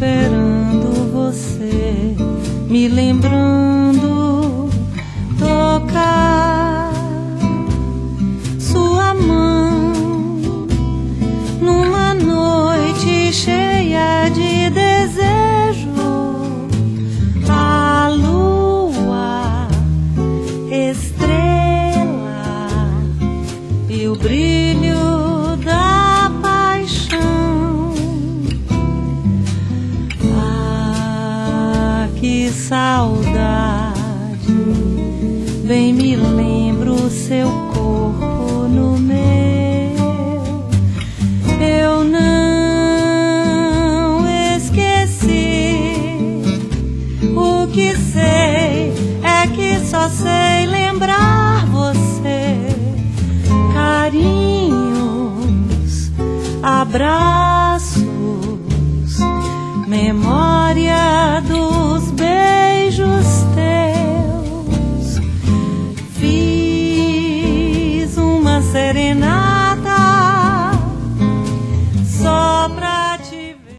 esperando você, me lembrando tocar sua mão numa noite cheia de desejo. A lua, estrela e o brilho da paixão. Ah, que saudade! Bem me lembro seu corpo no meu. Eu não esqueci. O que sei é que só sei lembrar você. Carinhos, abraços, memória do